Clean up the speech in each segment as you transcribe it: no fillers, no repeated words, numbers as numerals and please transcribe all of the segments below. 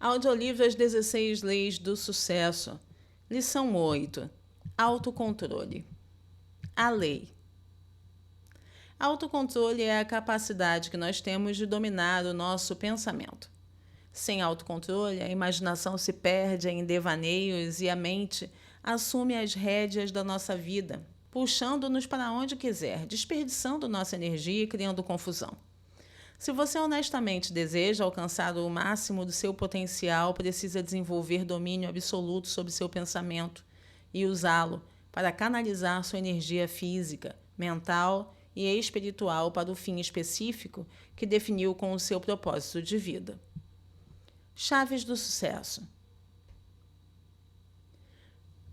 Audiolivro As 16 Leis do Sucesso. Lição 8. Autocontrole. A lei. Autocontrole é a capacidade que nós temos de dominar o nosso pensamento. Sem autocontrole, a imaginação se perde em devaneios e a mente assume as rédeas da nossa vida, puxando-nos para onde quiser, desperdiçando nossa energia e criando confusão. Se você honestamente deseja alcançar o máximo do seu potencial, precisa desenvolver domínio absoluto sobre seu pensamento e usá-lo para canalizar sua energia física, mental e espiritual para o fim específico que definiu com o seu propósito de vida. Chaves do sucesso.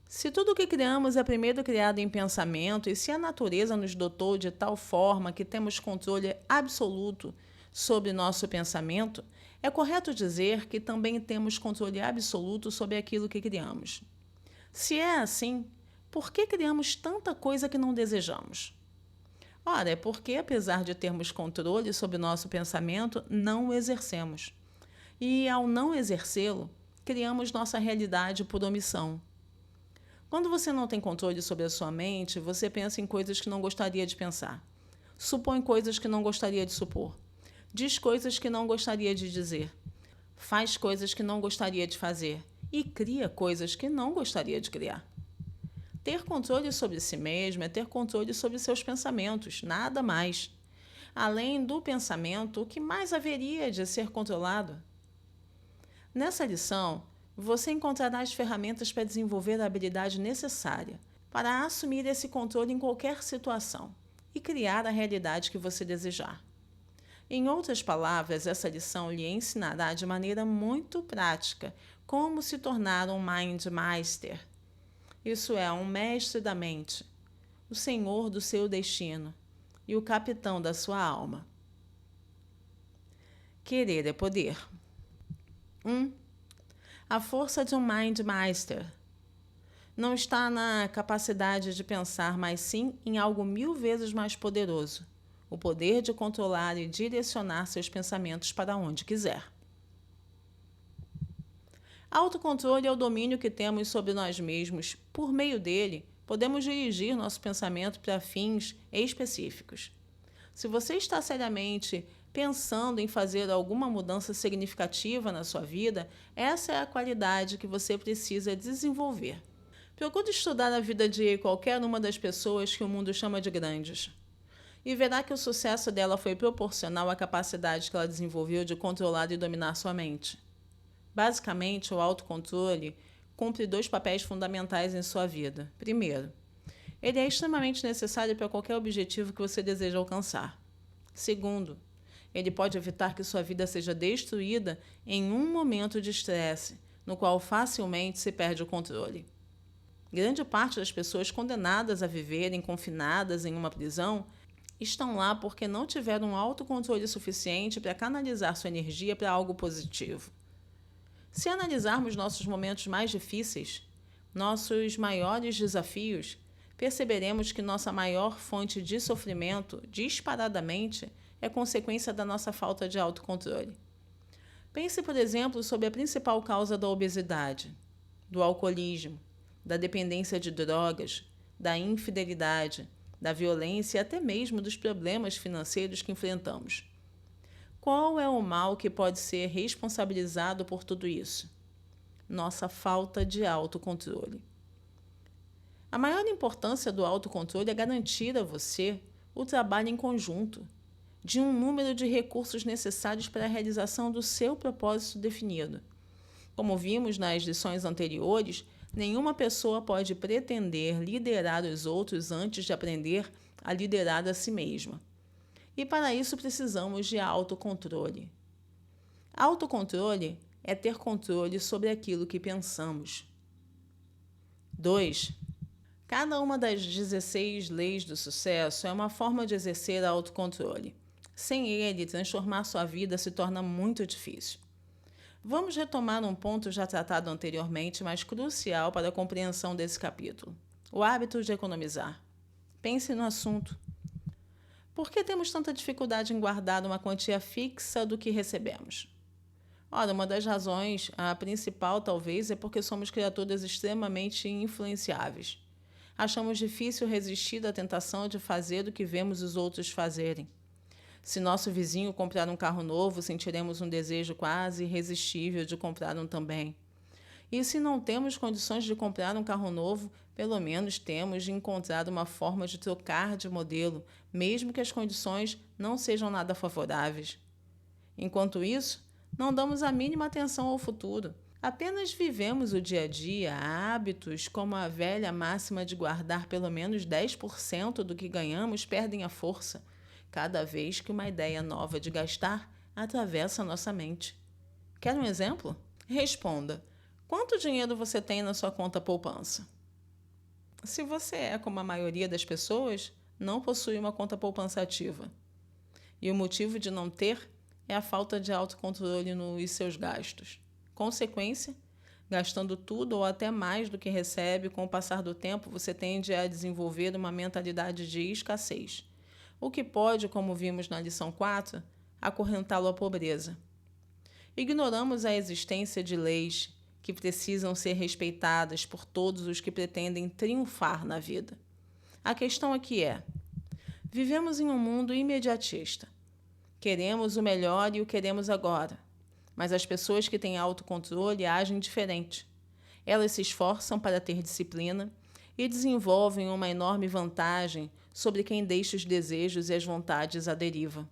Se tudo o que criamos é primeiro criado em pensamento e se a natureza nos dotou de tal forma que temos controle absoluto sobre nosso pensamento, é correto dizer que também temos controle absoluto sobre aquilo que criamos. Se é assim, por que criamos tanta coisa que não desejamos? Ora, é porque, apesar de termos controle sobre nosso pensamento, não o exercemos. E, ao não exercê-lo, criamos nossa realidade por omissão. Quando você não tem controle sobre a sua mente, você pensa em coisas que não gostaria de pensar. Supõe coisas que não gostaria de supor. Diz coisas que não gostaria de dizer. Faz coisas que não gostaria de fazer. E cria coisas que não gostaria de criar. Ter controle sobre si mesmo é ter controle sobre seus pensamentos, nada mais. Além do pensamento, o que mais haveria de ser controlado? Nessa lição, você encontrará as ferramentas para desenvolver a habilidade necessária para assumir esse controle em qualquer situação e criar a realidade que você desejar. Em outras palavras, essa lição lhe ensinará de maneira muito prática como se tornar um Mind Master. Isso é, um mestre da mente, o senhor do seu destino e o capitão da sua alma. Querer é poder. 1. A força de um Mind Master não está na capacidade de pensar, mas sim em algo 1000 vezes mais poderoso, o poder de controlar e direcionar seus pensamentos para onde quiser. Autocontrole é o domínio que temos sobre nós mesmos. Por meio dele, podemos dirigir nosso pensamento para fins específicos. Se você está seriamente pensando em fazer alguma mudança significativa na sua vida, essa é a qualidade que você precisa desenvolver. Procure estudar a vida de qualquer uma das pessoas que o mundo chama de grandes e verá que o sucesso dela foi proporcional à capacidade que ela desenvolveu de controlar e dominar sua mente. Basicamente, o autocontrole cumpre 2 papéis fundamentais em sua vida. Primeiro, ele é extremamente necessário para qualquer objetivo que você deseja alcançar. Segundo, ele pode evitar que sua vida seja destruída em um momento de estresse, no qual facilmente se perde o controle. Grande parte das pessoas condenadas a viverem confinadas em uma prisão estão lá porque não tiveram um autocontrole suficiente para canalizar sua energia para algo positivo. Se analisarmos nossos momentos mais difíceis, nossos maiores desafios, perceberemos que nossa maior fonte de sofrimento, disparadamente, é consequência da nossa falta de autocontrole. Pense, por exemplo, sobre a principal causa da obesidade, do alcoolismo, da dependência de drogas, da infidelidade, da violência e até mesmo dos problemas financeiros que enfrentamos. Qual é o mal que pode ser responsabilizado por tudo isso? Nossa falta de autocontrole. A maior importância do autocontrole é garantir a você o trabalho em conjunto, de um número de recursos necessários para a realização do seu propósito definido. Como vimos nas lições anteriores, nenhuma pessoa pode pretender liderar os outros antes de aprender a liderar a si mesma. E para isso precisamos de autocontrole. Autocontrole é ter controle sobre aquilo que pensamos. 2. Cada uma das 16 leis do sucesso é uma forma de exercer autocontrole. Sem ele, transformar sua vida se torna muito difícil. Vamos retomar um ponto já tratado anteriormente, mas crucial para a compreensão desse capítulo: o hábito de economizar. Pense no assunto. Por que temos tanta dificuldade em guardar uma quantia fixa do que recebemos? Ora, uma das razões, a principal talvez, é porque somos criaturas extremamente influenciáveis. Achamos difícil resistir à tentação de fazer o que vemos os outros fazerem. Se nosso vizinho comprar um carro novo, sentiremos um desejo quase irresistível de comprar um também. E se não temos condições de comprar um carro novo, pelo menos temos de encontrar uma forma de trocar de modelo, mesmo que as condições não sejam nada favoráveis. Enquanto isso, não damos a mínima atenção ao futuro. Apenas vivemos o dia a dia, hábitos como a velha máxima de guardar pelo menos 10% do que ganhamos perdem a força, cada vez que uma ideia nova de gastar atravessa nossa mente. Quer um exemplo? Responda: quanto dinheiro você tem na sua conta poupança? Se você é como a maioria das pessoas, não possui uma conta poupança ativa. E o motivo de não ter é a falta de autocontrole nos seus gastos. Consequência, gastando tudo ou até mais do que recebe, com o passar do tempo você tende a desenvolver uma mentalidade de escassez, o que pode, como vimos na lição 4, acorrentá-lo à pobreza. Ignoramos a existência de leis que precisam ser respeitadas por todos os que pretendem triunfar na vida. A questão aqui é: vivemos em um mundo imediatista. Queremos o melhor e o queremos agora. Mas as pessoas que têm autocontrole agem diferente. Elas se esforçam para ter disciplina e desenvolvem uma enorme vantagem sobre quem deixa os desejos e as vontades à deriva.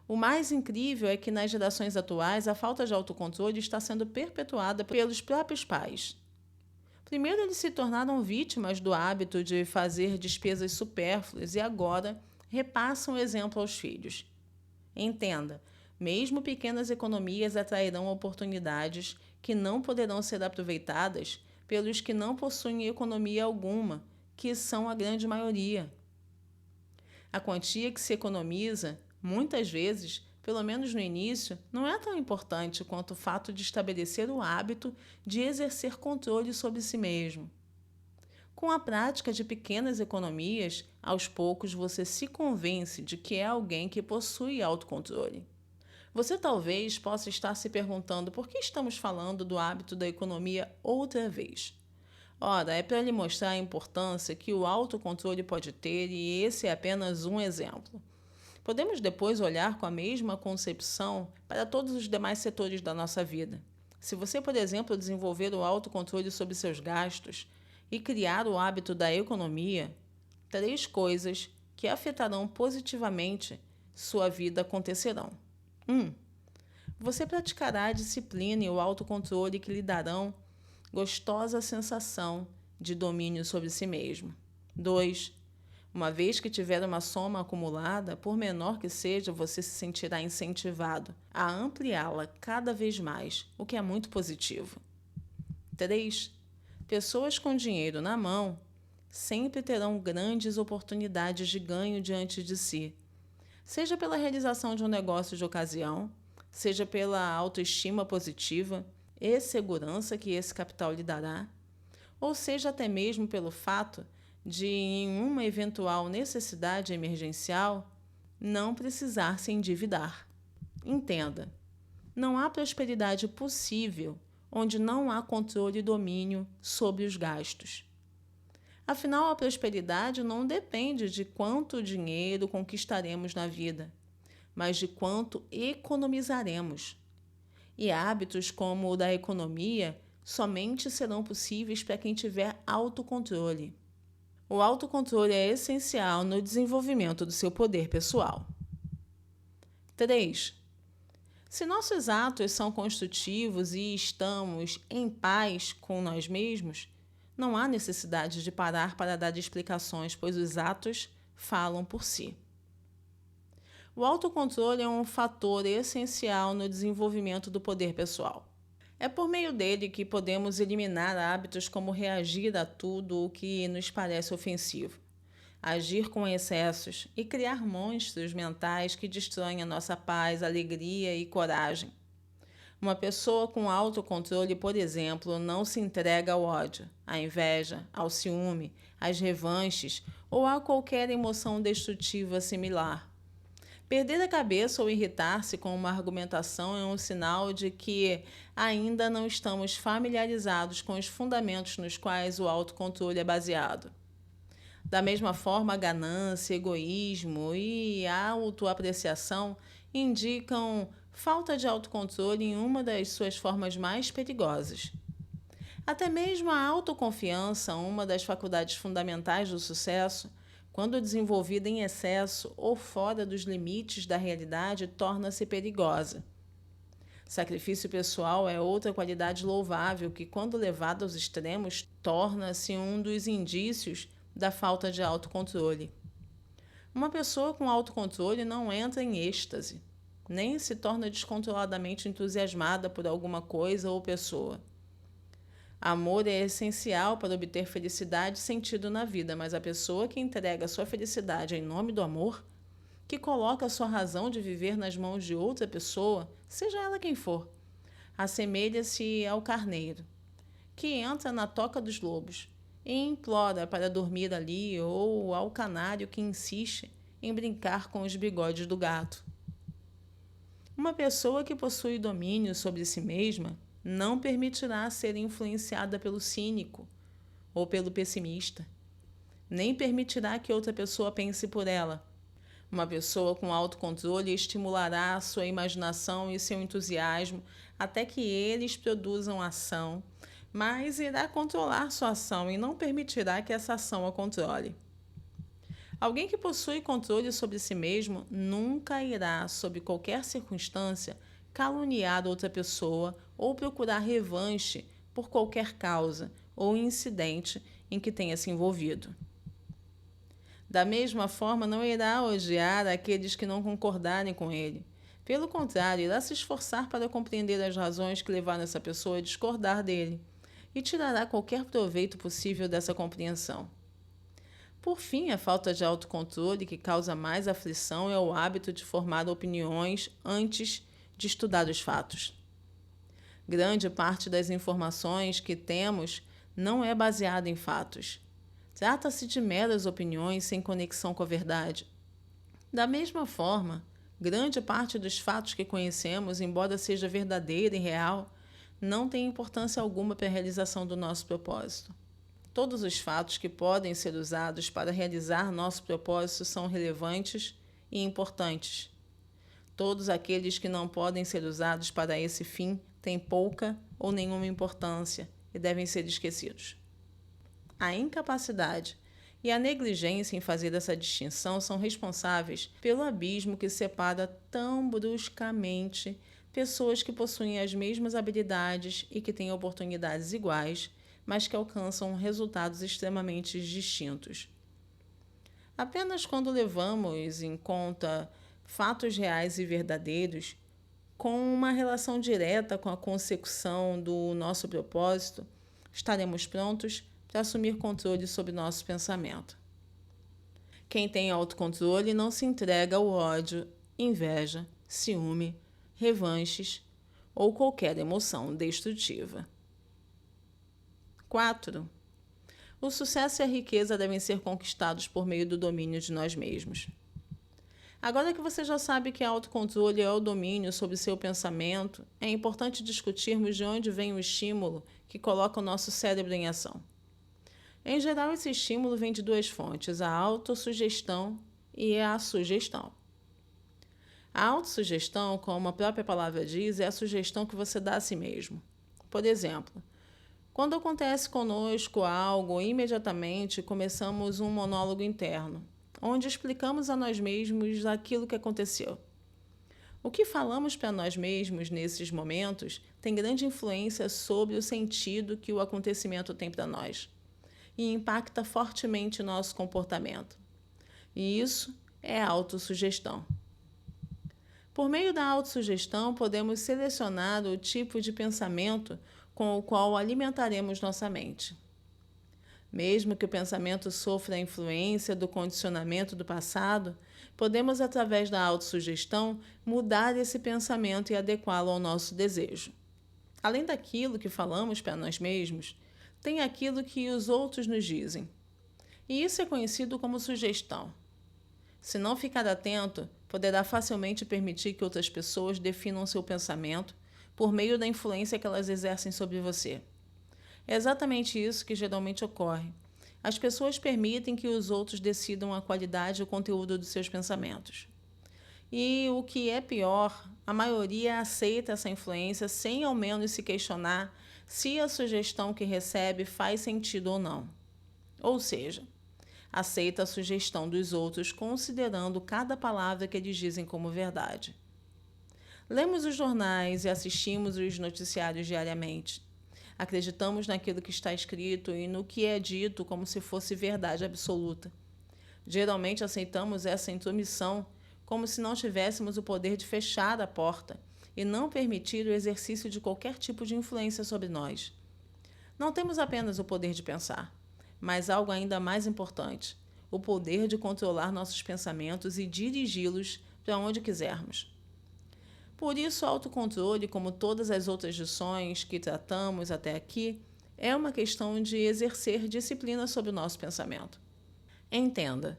O mais incrível é que nas gerações atuais a falta de autocontrole está sendo perpetuada pelos próprios pais. Primeiro, eles se tornaram vítimas do hábito de fazer despesas supérfluas e agora repassam o exemplo aos filhos. Entenda, mesmo pequenas economias atrairão oportunidades que não poderão ser aproveitadas pelos que não possuem economia alguma, que são a grande maioria. A quantia que se economiza, muitas vezes, pelo menos no início, não é tão importante quanto o fato de estabelecer o hábito de exercer controle sobre si mesmo. Com a prática de pequenas economias, aos poucos você se convence de que é alguém que possui autocontrole. Você talvez possa estar se perguntando por que estamos falando do hábito da economia outra vez. Ora, é para lhe mostrar a importância que o autocontrole pode ter e esse é apenas um exemplo. Podemos depois olhar com a mesma concepção para todos os demais setores da nossa vida. Se você, por exemplo, desenvolver o autocontrole sobre seus gastos e criar o hábito da economia, 3 coisas que afetarão positivamente sua vida acontecerão. 1. Você praticará a disciplina e o autocontrole que lhe darão gostosa sensação de domínio sobre si mesmo. 2. Uma vez que tiver uma soma acumulada, por menor que seja, você se sentirá incentivado a ampliá-la cada vez mais, o que é muito positivo. 3. Pessoas com dinheiro na mão sempre terão grandes oportunidades de ganho diante de si, seja pela realização de um negócio de ocasião, seja pela autoestima positiva e segurança que esse capital lhe dará, ou seja até mesmo pelo fato de, em uma eventual necessidade emergencial, não precisar se endividar. Entenda, não há prosperidade possível onde não há controle e domínio sobre os gastos. Afinal, a prosperidade não depende de quanto dinheiro conquistaremos na vida, mas de quanto economizaremos. E hábitos como o da economia somente serão possíveis para quem tiver autocontrole. O autocontrole é essencial no desenvolvimento do seu poder pessoal. 3. Se nossos atos são construtivos e estamos em paz com nós mesmos, não há necessidade de parar para dar explicações, pois os atos falam por si. O autocontrole é um fator essencial no desenvolvimento do poder pessoal. É por meio dele que podemos eliminar hábitos como reagir a tudo o que nos parece ofensivo, agir com excessos e criar monstros mentais que destroem a nossa paz, alegria e coragem. Uma pessoa com autocontrole, por exemplo, não se entrega ao ódio, à inveja, ao ciúme, às revanches ou a qualquer emoção destrutiva similar. Perder a cabeça ou irritar-se com uma argumentação é um sinal de que ainda não estamos familiarizados com os fundamentos nos quais o autocontrole é baseado. Da mesma forma, a ganância, egoísmo e a autoapreciação indicam falta de autocontrole em uma das suas formas mais perigosas. Até mesmo a autoconfiança, uma das faculdades fundamentais do sucesso, quando desenvolvida em excesso ou fora dos limites da realidade, torna-se perigosa. Sacrifício pessoal é outra qualidade louvável que, quando levada aos extremos, torna-se um dos indícios da falta de autocontrole. Uma pessoa com autocontrole não entra em êxtase, nem se torna descontroladamente entusiasmada por alguma coisa ou pessoa. Amor é essencial para obter felicidade e sentido na vida, mas a pessoa que entrega sua felicidade em nome do amor, que coloca sua razão de viver nas mãos de outra pessoa, seja ela quem for, assemelha-se ao carneiro, que entra na toca dos lobos e implora para dormir ali, ou ao canário que insiste em brincar com os bigodes do gato. Uma pessoa que possui domínio sobre si mesma não permitirá ser influenciada pelo cínico ou pelo pessimista, nem permitirá que outra pessoa pense por ela. Uma pessoa com autocontrole estimulará a sua imaginação e seu entusiasmo até que eles produzam ação, mas irá controlar sua ação e não permitirá que essa ação a controle. Alguém que possui controle sobre si mesmo nunca irá, sob qualquer circunstância, caluniar outra pessoa ou procurar revanche por qualquer causa ou incidente em que tenha se envolvido. Da mesma forma, não irá odiar aqueles que não concordarem com ele. Pelo contrário, irá se esforçar para compreender as razões que levaram essa pessoa a discordar dele e tirará qualquer proveito possível dessa compreensão. Por fim, a falta de autocontrole que causa mais aflição é o hábito de formar opiniões antes de estudar os fatos. Grande parte das informações que temos não é baseada em fatos. Trata-se de meras opiniões sem conexão com a verdade. Da mesma forma, grande parte dos fatos que conhecemos, embora seja verdadeira e real, não tem importância alguma para a realização do nosso propósito. Todos os fatos que podem ser usados para realizar nosso propósito são relevantes e importantes. Todos aqueles que não podem ser usados para esse fim têm pouca ou nenhuma importância e devem ser esquecidos. A incapacidade e a negligência em fazer essa distinção são responsáveis pelo abismo que separa tão bruscamente pessoas que possuem as mesmas habilidades e que têm oportunidades iguais, mas que alcançam resultados extremamente distintos. Apenas quando levamos em conta fatos reais e verdadeiros, com uma relação direta com a consecução do nosso propósito, estaremos prontos para assumir controle sobre nosso pensamento. Quem tem autocontrole não se entrega ao ódio, inveja, ciúme, revanches ou qualquer emoção destrutiva. 4. O sucesso e a riqueza devem ser conquistados por meio do domínio de nós mesmos. Agora que você já sabe que autocontrole é o domínio sobre seu pensamento, é importante discutirmos de onde vem o estímulo que coloca o nosso cérebro em ação. Em geral, esse estímulo vem de duas fontes, a autossugestão e a sugestão. A autossugestão, como a própria palavra diz, é a sugestão que você dá a si mesmo. Por exemplo, quando acontece conosco algo, imediatamente começamos um monólogo interno, onde explicamos a nós mesmos aquilo que aconteceu. O que falamos para nós mesmos nesses momentos tem grande influência sobre o sentido que o acontecimento tem para nós e impacta fortemente nosso comportamento. E isso é a autossugestão. Por meio da autossugestão, podemos selecionar o tipo de pensamento com o qual alimentaremos nossa mente. Mesmo que o pensamento sofra a influência do condicionamento do passado, podemos, através da autossugestão, mudar esse pensamento e adequá-lo ao nosso desejo. Além daquilo que falamos para nós mesmos, tem aquilo que os outros nos dizem. E isso é conhecido como sugestão. Se não ficar atento, poderá facilmente permitir que outras pessoas definam seu pensamento por meio da influência que elas exercem sobre você. É exatamente isso que geralmente ocorre. As pessoas permitem que os outros decidam a qualidade e o conteúdo dos seus pensamentos. E o que é pior, a maioria aceita essa influência sem ao menos se questionar se a sugestão que recebe faz sentido ou não. Ou seja, aceita a sugestão dos outros considerando cada palavra que eles dizem como verdade. Lemos os jornais e assistimos os noticiários diariamente. Acreditamos naquilo que está escrito e no que é dito como se fosse verdade absoluta. Geralmente aceitamos essa intromissão como se não tivéssemos o poder de fechar a porta e não permitir o exercício de qualquer tipo de influência sobre nós. Não temos apenas o poder de pensar, mas algo ainda mais importante, o poder de controlar nossos pensamentos e dirigi-los para onde quisermos. Por isso, o autocontrole, como todas as outras lições que tratamos até aqui, é uma questão de exercer disciplina sobre o nosso pensamento. Entenda,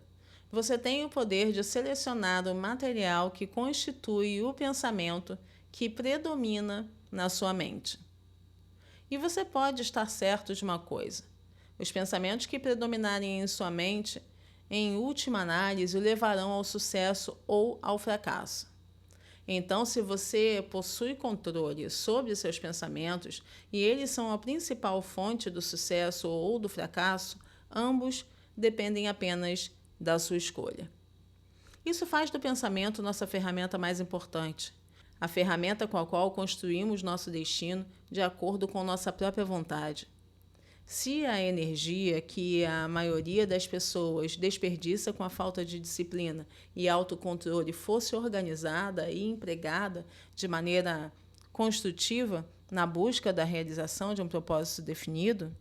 você tem o poder de selecionar o material que constitui o pensamento que predomina na sua mente. E você pode estar certo de uma coisa: os pensamentos que predominarem em sua mente, em última análise, o levarão ao sucesso ou ao fracasso. Então, se você possui controle sobre seus pensamentos e eles são a principal fonte do sucesso ou do fracasso, ambos dependem apenas da sua escolha. Isso faz do pensamento nossa ferramenta mais importante, a ferramenta com a qual construímos nosso destino de acordo com nossa própria vontade. Se a energia que a maioria das pessoas desperdiça com a falta de disciplina e autocontrole fosse organizada e empregada de maneira construtiva na busca da realização de um propósito definido,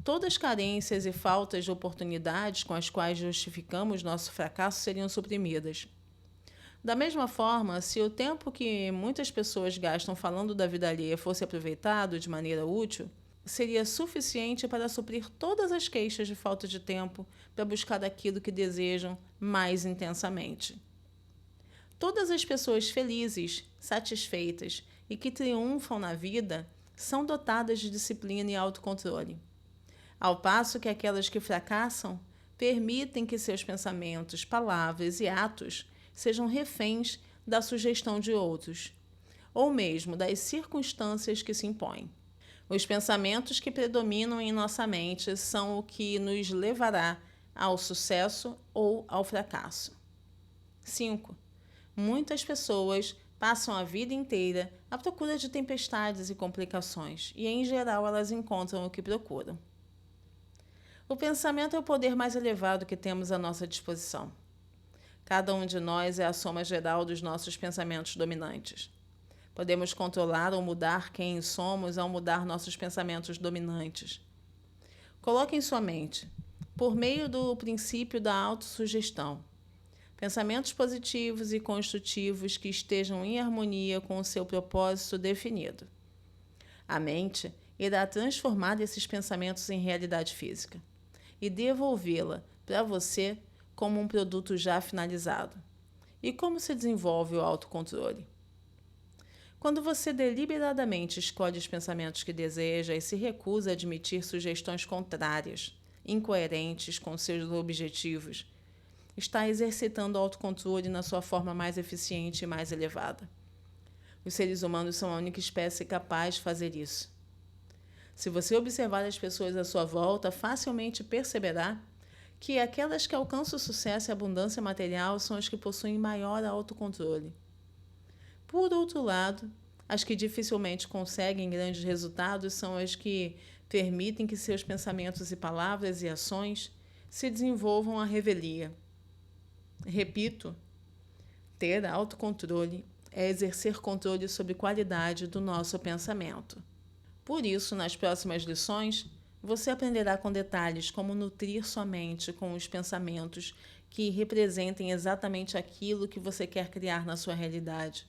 todas as carências e faltas de oportunidades com as quais justificamos nosso fracasso seriam suprimidas. Da mesma forma, se o tempo que muitas pessoas gastam falando da vida alheia fosse aproveitado de maneira útil, seria suficiente para suprir todas as queixas de falta de tempo para buscar aquilo que desejam mais intensamente. Todas as pessoas felizes, satisfeitas e que triunfam na vida são dotadas de disciplina e autocontrole, ao passo que aquelas que fracassam permitem que seus pensamentos, palavras e atos sejam reféns da sugestão de outros, ou mesmo das circunstâncias que se impõem. Os pensamentos que predominam em nossa mente são o que nos levará ao sucesso ou ao fracasso. 5. Muitas pessoas passam a vida inteira à procura de tempestades e complicações, e em geral elas encontram o que procuram. O pensamento é o poder mais elevado que temos à nossa disposição. Cada um de nós é a soma geral dos nossos pensamentos dominantes. Podemos controlar ou mudar quem somos ao mudar nossos pensamentos dominantes. Coloque em sua mente, por meio do princípio da autossugestão, pensamentos positivos e construtivos que estejam em harmonia com o seu propósito definido. A mente irá transformar esses pensamentos em realidade física e devolvê-la para você como um produto já finalizado. E como se desenvolve o autocontrole? Quando você deliberadamente escolhe os pensamentos que deseja e se recusa a admitir sugestões contrárias, incoerentes com seus objetivos, está exercitando o autocontrole na sua forma mais eficiente e mais elevada. Os seres humanos são a única espécie capaz de fazer isso. Se você observar as pessoas à sua volta, facilmente perceberá que aquelas que alcançam o sucesso e a abundância material são as que possuem maior autocontrole. Por outro lado, as que dificilmente conseguem grandes resultados são as que permitem que seus pensamentos e palavras e ações se desenvolvam à revelia. Repito, ter autocontrole é exercer controle sobre a qualidade do nosso pensamento. Por isso, nas próximas lições, você aprenderá com detalhes como nutrir sua mente com os pensamentos que representem exatamente aquilo que você quer criar na sua realidade,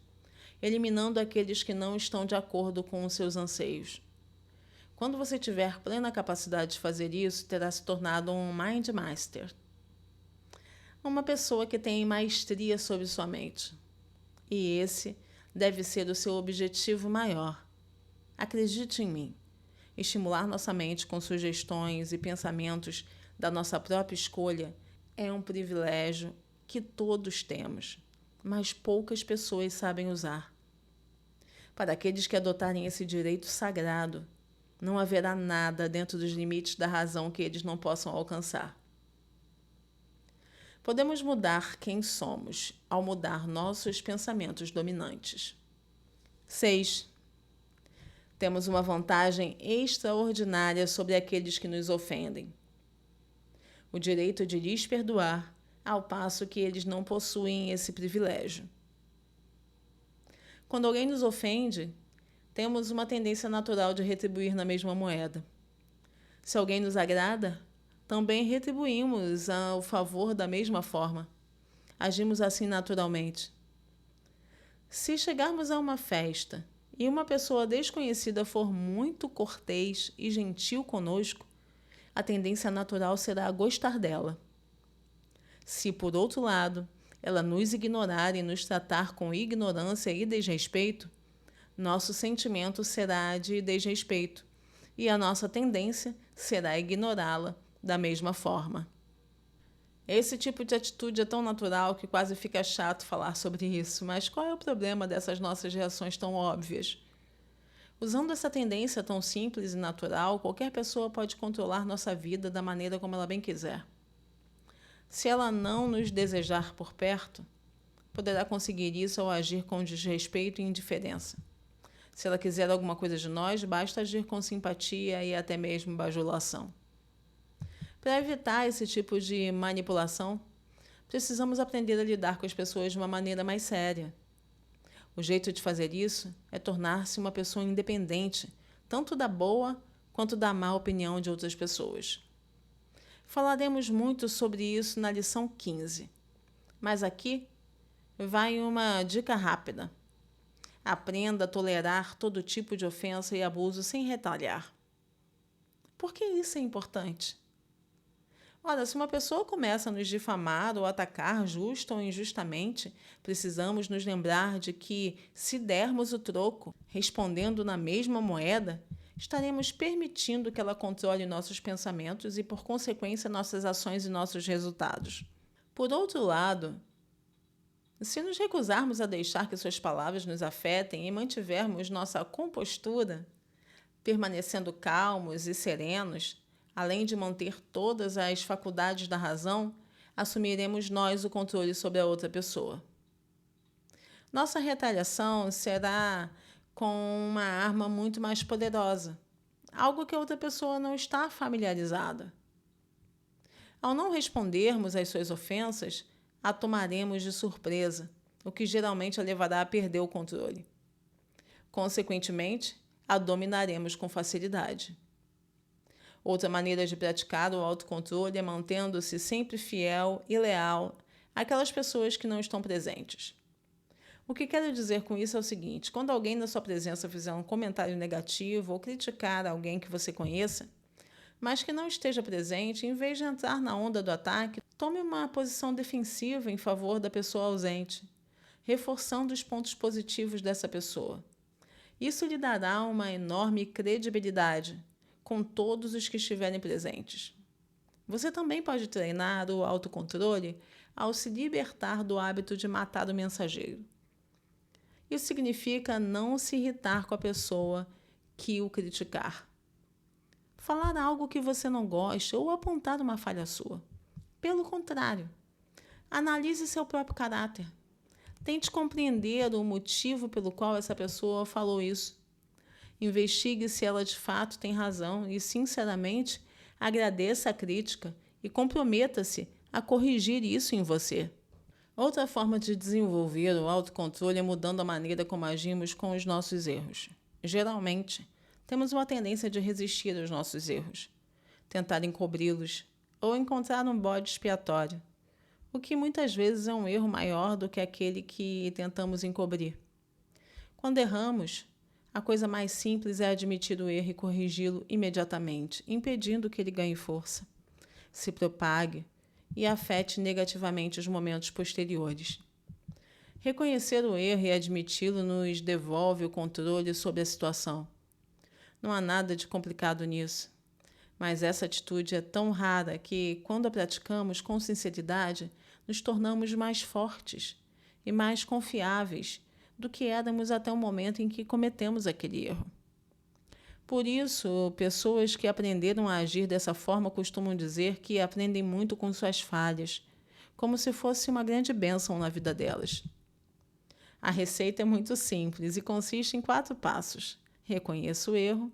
eliminando aqueles que não estão de acordo com os seus anseios. Quando você tiver plena capacidade de fazer isso, terá se tornado um Mind Master. Uma pessoa que tem maestria sobre sua mente. E esse deve ser o seu objetivo maior. Acredite em mim. Estimular nossa mente com sugestões e pensamentos da nossa própria escolha é um privilégio que todos temos, mas poucas pessoas sabem usar. Para aqueles que adotarem esse direito sagrado, não haverá nada dentro dos limites da razão que eles não possam alcançar. Podemos mudar quem somos ao mudar nossos pensamentos dominantes. 6. Temos uma vantagem extraordinária sobre aqueles que nos ofendem. O direito de lhes perdoar, ao passo que eles não possuem esse privilégio. Quando alguém nos ofende, temos uma tendência natural de retribuir na mesma moeda. Se alguém nos agrada, também retribuímos o favor da mesma forma. Agimos assim naturalmente. Se chegarmos a uma festa e uma pessoa desconhecida for muito cortês e gentil conosco, a tendência natural será gostar dela. Se, por outro lado, ela nos ignorar e nos tratar com ignorância e desrespeito, nosso sentimento será de desrespeito e a nossa tendência será ignorá-la da mesma forma. Esse tipo de atitude é tão natural que quase fica chato falar sobre isso, mas qual é o problema dessas nossas reações tão óbvias? Usando essa tendência tão simples e natural, qualquer pessoa pode controlar nossa vida da maneira como ela bem quiser. Se ela não nos desejar por perto, poderá conseguir isso ao agir com desrespeito e indiferença. Se ela quiser alguma coisa de nós, basta agir com simpatia e até mesmo bajulação. Para evitar esse tipo de manipulação, precisamos aprender a lidar com as pessoas de uma maneira mais séria. O jeito de fazer isso é tornar-se uma pessoa independente, tanto da boa quanto da má opinião de outras pessoas. Falaremos muito sobre isso na lição 15, mas aqui vai uma dica rápida. Aprenda a tolerar todo tipo de ofensa e abuso sem retaliar. Por que isso é importante? Ora, se uma pessoa começa a nos difamar ou atacar justa ou injustamente, precisamos nos lembrar de que, se dermos o troco, respondendo na mesma moeda, estaremos permitindo que ela controle nossos pensamentos e, por consequência, nossas ações e nossos resultados. Por outro lado, se nos recusarmos a deixar que suas palavras nos afetem e mantivermos nossa compostura, permanecendo calmos e serenos, além de manter todas as faculdades da razão, assumiremos nós o controle sobre a outra pessoa. Nossa retaliação será com uma arma muito mais poderosa, algo que a outra pessoa não está familiarizada. Ao não respondermos às suas ofensas, a tomaremos de surpresa, o que geralmente a levará a perder o controle. Consequentemente, a dominaremos com facilidade. Outra maneira de praticar o autocontrole é mantendo-se sempre fiel e leal àquelas pessoas que não estão presentes. O que quero dizer com isso é o seguinte: quando alguém na sua presença fizer um comentário negativo ou criticar alguém que você conheça, mas que não esteja presente, em vez de entrar na onda do ataque, tome uma posição defensiva em favor da pessoa ausente, reforçando os pontos positivos dessa pessoa. Isso lhe dará uma enorme credibilidade com todos os que estiverem presentes. Você também pode treinar o autocontrole ao se libertar do hábito de matar o mensageiro. Isso significa não se irritar com a pessoa que o criticar. Falar algo que você não gosta ou apontar uma falha sua. Pelo contrário, analise seu próprio caráter. Tente compreender o motivo pelo qual essa pessoa falou isso. Investigue se ela de fato tem razão e, sinceramente, agradeça a crítica e comprometa-se a corrigir isso em você. Outra forma de desenvolver o autocontrole é mudando a maneira como agimos com os nossos erros. Geralmente, temos uma tendência de resistir aos nossos erros, tentar encobri-los ou encontrar um bode expiatório, o que muitas vezes é um erro maior do que aquele que tentamos encobrir. Quando erramos, a coisa mais simples é admitir o erro e corrigi-lo imediatamente, impedindo que ele ganhe força, se propague e afete negativamente os momentos posteriores. Reconhecer o erro e admiti-lo nos devolve o controle sobre a situação. Não há nada de complicado nisso, mas essa atitude é tão rara que, quando a praticamos com sinceridade, nos tornamos mais fortes e mais confiáveis do que éramos até o momento em que cometemos aquele erro. Por isso, pessoas que aprenderam a agir dessa forma costumam dizer que aprendem muito com suas falhas, como se fosse uma grande bênção na vida delas. A receita é muito simples e consiste em 4 passos. Reconheça o erro,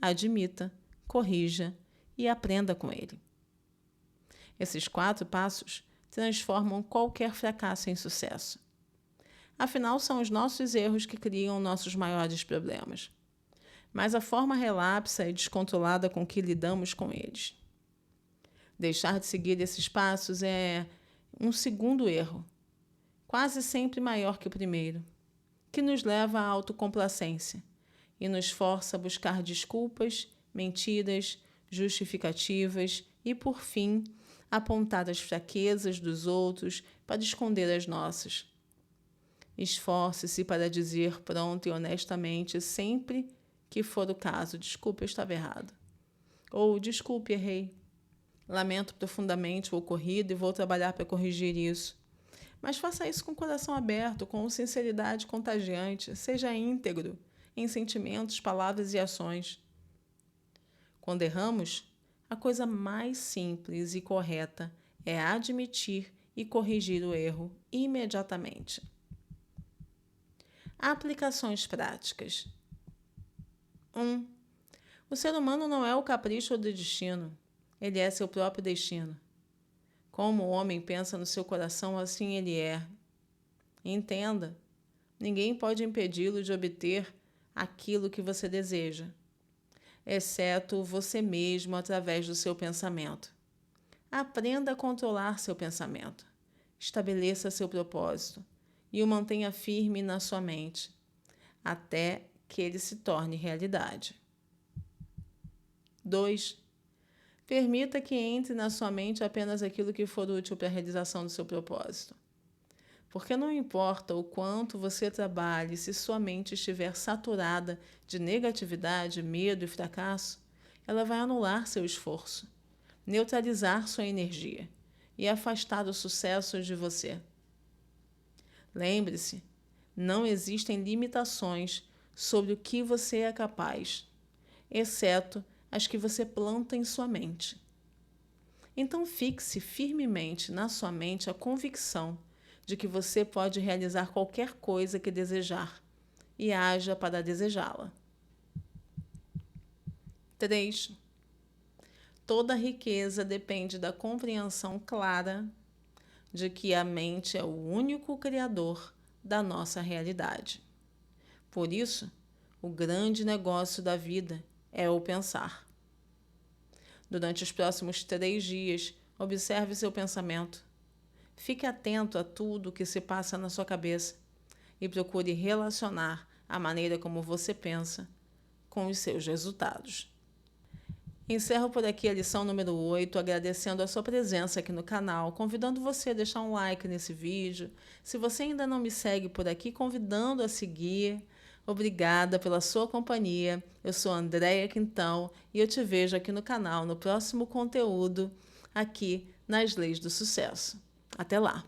admita, corrija e aprenda com ele. Esses 4 passos transformam qualquer fracasso em sucesso. Afinal, são os nossos erros que criam nossos maiores problemas. Mas a forma relapsa e descontrolada com que lidamos com eles. Deixar de seguir esses passos é um segundo erro, quase sempre maior que o primeiro, que nos leva à autocomplacência e nos força a buscar desculpas, mentiras, justificativas e, por fim, apontar as fraquezas dos outros para esconder as nossas. Esforce-se para dizer pronto e honestamente sempre que for o caso, desculpe, eu estava errado. Ou, desculpe, errei. Lamento profundamente o ocorrido e vou trabalhar para corrigir isso. Mas faça isso com o coração aberto, com sinceridade contagiante. Seja íntegro em sentimentos, palavras e ações. Quando erramos, a coisa mais simples e correta é admitir e corrigir o erro imediatamente. Aplicações práticas. 1. O ser humano não é o capricho do destino. Ele é seu próprio destino. Como o homem pensa no seu coração, assim ele é. Entenda, ninguém pode impedi-lo de obter aquilo que você deseja, exceto você mesmo através do seu pensamento. Aprenda a controlar seu pensamento. Estabeleça seu propósito e o mantenha firme na sua mente, até que ele se torne realidade. 2. Permita que entre na sua mente apenas aquilo que for útil para a realização do seu propósito. Porque não importa o quanto você trabalhe, se sua mente estiver saturada de negatividade, medo e fracasso, ela vai anular seu esforço, neutralizar sua energia e afastar o sucesso de você. Lembre-se, não existem limitações sobre o que você é capaz, exceto as que você planta em sua mente. Então fixe firmemente na sua mente a convicção de que você pode realizar qualquer coisa que desejar e haja para desejá-la. 3. Toda riqueza depende da compreensão clara de que a mente é o único criador da nossa realidade. Por isso, o grande negócio da vida é o pensar. Durante os próximos 3 dias, observe seu pensamento. Fique atento a tudo o que se passa na sua cabeça e procure relacionar a maneira como você pensa com os seus resultados. Encerro por aqui a lição número 8, agradecendo a sua presença aqui no canal, convidando você a deixar um like nesse vídeo. Se você ainda não me segue por aqui, convidando a seguir. Obrigada pela sua companhia. Eu sou Andréia Quintão e eu te vejo aqui no canal no próximo conteúdo, aqui nas Leis do Sucesso. Até lá!